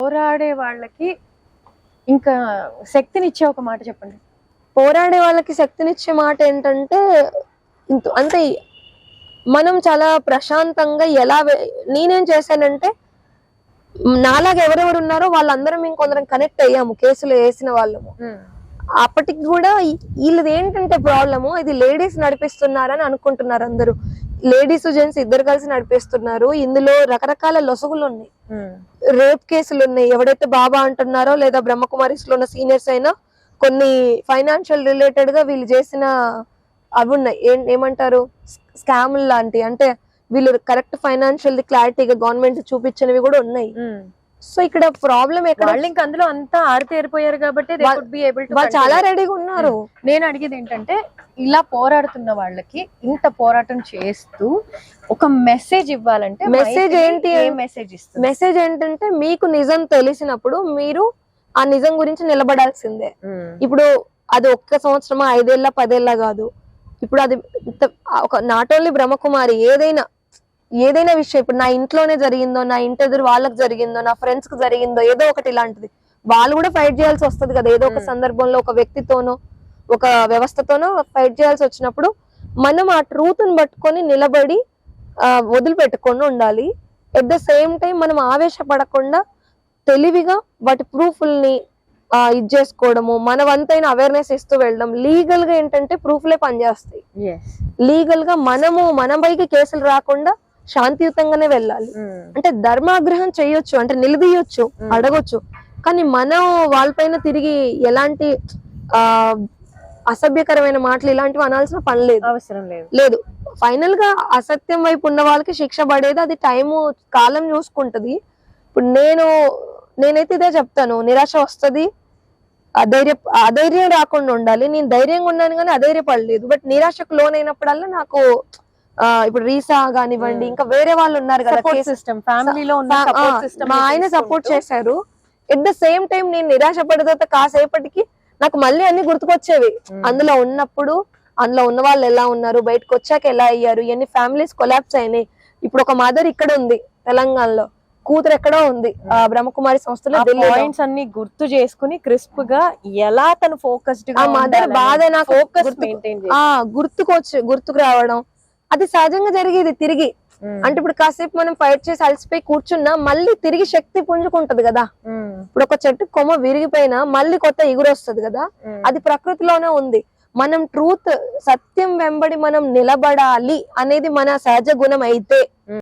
పోరాడే వాళ్ళకి ఇంకా శక్తినిచ్చే ఒక మాట చెప్పండి. పోరాడే వాళ్ళకి శక్తినిచ్చే మాట ఏంటంటే అంటే మనం చాలా ప్రశాంతంగా నేనేం చేశానంటే నాలాగా ఎవరెవరు ఉన్నారో వాళ్ళందరం ఇంకొందరం కనెక్ట్ అయ్యాము కేసులు వేసిన వాళ్ళము. అప్పటికి కూడా వీళ్ళది ఏంటంటే ప్రాబ్లము, ఇది లేడీస్ నడిపిస్తున్నారని అనుకుంటున్నారు అందరూ. లేడీస్ జెంట్స్ ఇద్దరు కలిసి నడిపిస్తున్నారు. ఇందులో రకరకాల లొసుగులు ఉన్నాయి, రేప్ కేసులు ఉన్నాయి. ఎవడైతే బాబా అంటున్నారో లేదా బ్రహ్మకుమారిస్ లో ఉన్న సీనియర్స్ అయినా కొన్ని ఫైనాన్షియల్ రిలేటెడ్ గా వీళ్ళు చేసిన అవి ఉన్నాయి, ఏమంటారు స్కామ్ లాంటి. అంటే వీళ్ళు కరెక్ట్ ఫైనాన్షియల్ క్లారిటీగా గవర్నమెంట్ చూపించినవి కూడా ఉన్నాయి. సో ఇక్కడ ప్రాబ్లం ఎక్కడ, ఇంకా అందులో అంతా ఆరితేరిపోయారు కాబట్టి వాళ్ళు చాలా రెడీగా ఉన్నారు. నేను అడిగేది ఏంటంటే ఇలా పోరాడుతున్న వాళ్ళకి ఇంత పోరాటం చేస్తూ ఒక మెసేజ్ ఇవ్వాలంటే మెసేజ్ ఏంటి, మెసేజ్ ఏంటంటే మీకు నిజం తెలిసినప్పుడు మీరు ఆ నిజం గురించి నిలబడాల్సిందే. ఇప్పుడు అది 1 సంవత్సరమా 5 ఏళ్ళ 10 ఏళ్ళ కాదు. ఇప్పుడు అది ఒక నాట్ ఓన్లీ బ్రహ్మకుమారి, ఏదైనా విషయం ఇప్పుడు నా ఇంట్లోనే జరిగిందో, నా ఇంటి ఎదురు వాళ్ళకి జరిగిందో, నా ఫ్రెండ్స్ కి జరిగిందో, ఏదో ఒకటి ఇలాంటిది వాళ్ళు కూడా ఫైట్ చేయాల్సి వస్తుంది కదా. ఏదో ఒక సందర్భంలో ఒక వ్యక్తితోనో ఒక వ్యవస్థతోనో ఫైట్ చేయాల్సి వచ్చినప్పుడు మనం ఆ ట్రూత్ ని పట్టుకొని నిలబడి వదిలిపెట్టుకొని ఉండాలి. ఎట్ ద సేమ్ టైం మనం ఆవేశపడకుండా తెలివిగా వాటి ప్రూఫ్ల్ని ఇది చేసుకోవడము, మన వంతైన అవేర్నెస్ ఇస్తూ వెళ్ళడం. లీగల్ గా ఏంటంటే ప్రూఫ్లే పనిచేస్తాయి. లీగల్ గా మన పైకి కేసులు రాకుండా శాంతియుతంగానే వెళ్ళాలి. అంటే ధర్మాగ్రహం చేయొచ్చు, అంటే నిలదీయొచ్చు, అడగొచ్చు, కానీ మనం వాళ్ళపైన తిరిగి ఎలాంటి అసభ్యకరమైన మాటలు ఇలాంటివి అనాల్సిన పని లేదు, అవసరం లేదు. ఫైనల్ గా అసత్యం వైపు ఉన్న వాళ్ళకి శిక్ష పడేది అది టైము కాలం చూసుకుంటది. ఇప్పుడు నేనైతే ఇదే చెప్తాను, నిరాశ వస్తుంది, అధైర్యం రాకుండా ఉండాలి. నేను ధైర్యంగా ఉన్నాను కానీ అధైర్యపడలేదు. బట్ నిరాశకు లోనైనప్పుడల్లా నాకు ఇప్పుడు రీసా కానివ్వండి, ఇంకా వేరే వాళ్ళు ఉన్నారు కదా, మా ఆయన సపోర్ట్ చేశారు. ఎట్ ద సేమ్ టైం నేను నిరాశ పడితే కాసేపటికి నాకు మళ్ళీ అన్ని గుర్తుకొచ్చేవి. అందులో ఉన్నప్పుడు అందులో ఉన్న వాళ్ళు ఎలా ఉన్నారు, బయటకు వచ్చాక ఎలా అయ్యారు, ఎన్ని ఫ్యామిలీస్ కొలాప్స్ అయినాయి. ఇప్పుడు ఒక మదర్ ఇక్కడ ఉంది తెలంగాణలో, కూతురు ఎక్కడో ఉంది బ్రహ్మకుమారి సంస్థలో. పాయింట్స్ అన్ని గుర్తు చేసుకుని క్రిస్ప్ గా ఎలా తను ఫోకస్డ్ గా, ఆ మదర్ బాధ నాకు గుర్తుకు రావడం అది సహజంగా జరిగేది. తిరిగి అంటే ఇప్పుడు కాసేపు మనం ఫైట్ చేసి అలసిపోయి కూర్చున్నా మళ్ళీ తిరిగి శక్తి పుంజుకుంటది కదా. ఇప్పుడు ఒక చెట్టు కొమ్మ విరిగిపోయినా మళ్ళీ కొత్త ఎగురు వస్తుంది కదా, అది ప్రకృతిలోనే ఉంది. మనం సత్యం వెంబడి మనం నిలబడాలి అనేది మన సహజ గుణం అయితే